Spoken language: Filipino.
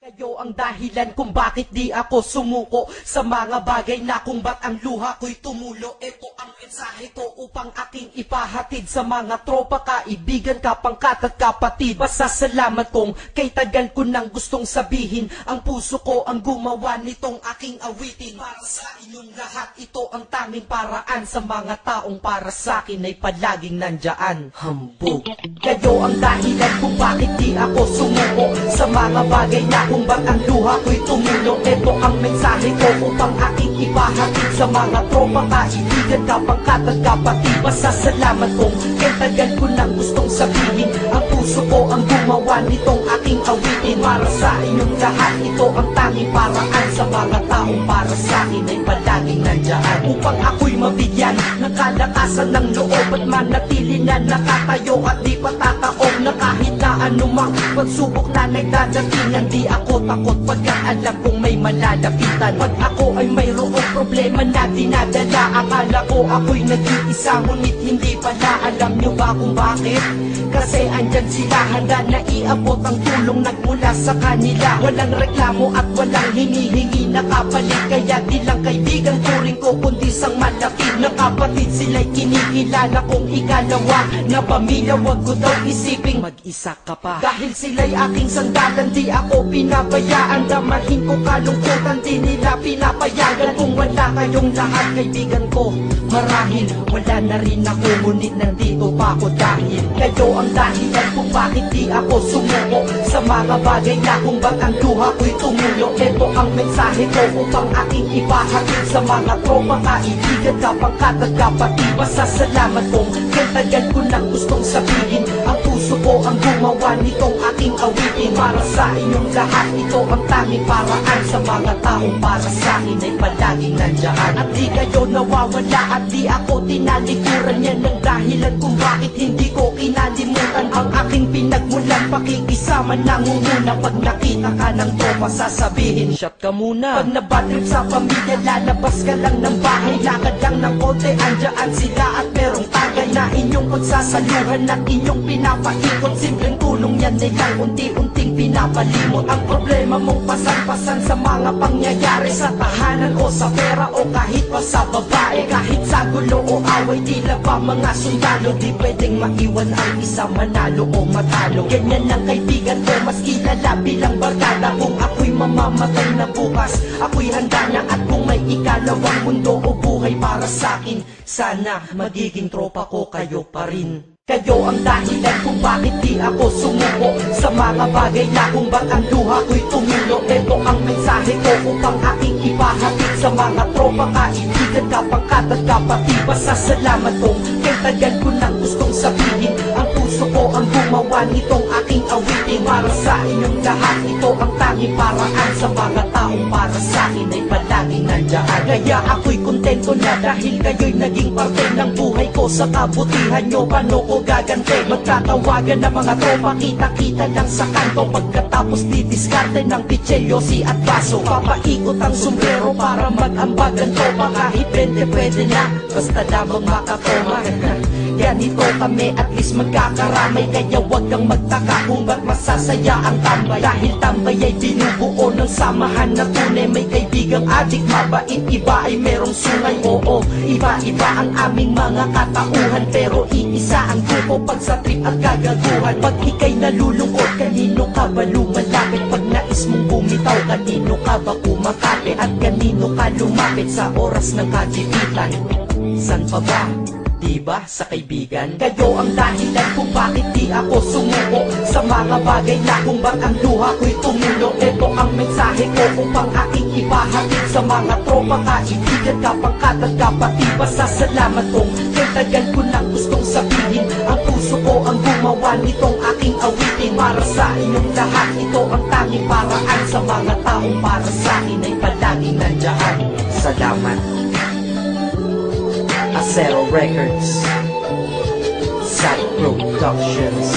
Kayo ang dahilan kung bakit di ako sumuko sa mga bagay na kung ba't ang luha ko'y tumulo. Ito ang mensahe ko upang aking ipahatid sa mga tropa, kaibigan, kapangkat at kapatid. Pasasalamat kong kay tagal ko nang gustong sabihin. Ang puso ko ang gumawa nitong aking awitin. Para sa inyong lahat, ito ang tanging paraan sa mga taong para sa akin ay palaging nandyan. Hambog. Kayo ang dahilan kung bakit di ako sumuko sa mga bagay na kung ba't ang luha ko'y tumulo. Ito ang mensahe ko upang aking ipahatid sa mga tropa, kaibigan, kapangkat at kapatid. Pasasalamat kong kay tagal ko nang gustong sabihin. Ang puso ko ang gumawa nitong aking awitin. Para sa inyong lahat, ito ang tanging paraan sa mga taong para sa akin ay palaging nandyan. Upang ako'y mabigyan ng kalakasan ng loob at manatili na nakatayo at di patataob na kahit na anumang pagsubok na nagdadatingan. Di ako takot pagkat alam kong may malalapitan. Pag ako ay mayroong problema na dinadala, akala ko ako'y nag-iisa, ngunit hindi pala. Alam nyo ba kung bakit? Kasi andyan sila, handa na iabot ang tulong nagmula sa kanila. Walang reklamo at walang hinihingi na kapalit. Kaya di lang kaibigan ko rin ko kundi sang malapit na kapatid. Sila'y kinikilala kong ikalawa na pamilya. Wag ko daw isiping mag-isa ka pa. Dahil sila'y aking sandalan, di ako pinabayaan. Damahin ko kalungkutan, di nila pinapayagan. Kung wala kayong lahat kaibigan ko, marahil wala na rin ako. Ngunit nandito pa ako dahil kayo ang dahilan kung bakit di ako sumuko sa mga bagay na kung ba't ang luha ko'y tumulo. Ito ang mensahe ko upang aking ipahatid sa mga tropa, kaibigan, kapangkat at kapatid. Pasasalamat kong kay tagal ko nang gustong sabihin. Ang puso ko ang gumawa nitong aking awitin. Para sa inyong lahat, ito ang tanging paraan sa mga taong para sa akin ay palaging nandyan. At di kayo nawawala at di ako tinalikuran. Yan ang dahilan kung bakit hindi ko kinalimutan ang aking pinagmulan. Pakikisama nangunguna pag nakita ka ng tropa, sasabihin shot ka muna. Pag nabatrip sa pamilya, lalabas ka lang ng bahay. Lakad lang ng konti, andyan sila at merong tagay na inyong pagsasaluhan at inyong pinapaikot. Simpleng tulong yan nilang unti-unting pinapalimot. Ang problema mong pasan-pasan sa mga pangyayari sa tahanan o sa pera o kahit pa sa babae. Kahit sa gulo o away, tila ba mga sundalo, di pwedeng maiwan ang isa, manalo o matalo. Ganyan lang kaibigan ko, mas kilala bilang barkada. Kung ako'y mamamatay na bukas, ako'y handa na. At kung may ikalawang mundo o buhay para sa'kin, sana magiging tropa ko kayo pa rin. Kayo ang dahilan kung bakit di ako sumuko sa mga bagay na kung ba't ang luha ko'y tumulo. Ito ang mensahe ko upang aking ipahatid sa mga tropa, kaibigan, kapangkat at kapatid. Pasasalamat kong kay tagal ko nang gustong sabihin. Ang puso ko ang gumawa nitong aking awitin. Para sa inyong lahat, ito ang tanging paraan sa mga taong para sa akin ay palaging nandyan. Kaya ako'y kontento na dahil kayo'y naging parte ng buhay ko. Sa kabutihan nyo, paano ko gagante? Magtatawagan ng mga tropa, kita-kita lang sa kanto. Pagkatapos didiskarte ng pitselyosi at baso. Papaikot ang sombrero para mag-ambag ang tropa. Kahit 20 pwede na, basta lamang makatoma. Ganito kami, at least magkakaramay. Kaya wag kang magtaka kung ba't masasaya ang tambay. Dahil tambay ay binubuo ng samahan na tunay. May kaibigang adik, mabait, iba ay merong sungay. Oo, iba-iba ang aming mga katauhan, pero iisa ang grupo pag sa trip at kagaguhan. Pag ika'y nalulungkot, kanino ka ba lumalapit? Pag nais mong bumitaw, kanino ka ba kumakapit? At kanino ka lumapit sa oras ng kagipitan? San pa ba? Diba sa kaibigan? Kayo ang dahilan kung bakit di ako sumuko sa mga bagay na kung ba't ang luha ko'y tumulo. Ito ang mensahe ko upang aking ipahatid sa mga tropa, kaibigan, kapangkat at kapatid. Pasasalamat kong kay tagal ko nang gustong sabihin. Ang puso ko ang gumawa nitong aking awitin. Para sa inyong lahat, ito ang tanging paraan sa mga taong para sa akin ay palaging nandyan. Salamat. Acero Records, Side Productions.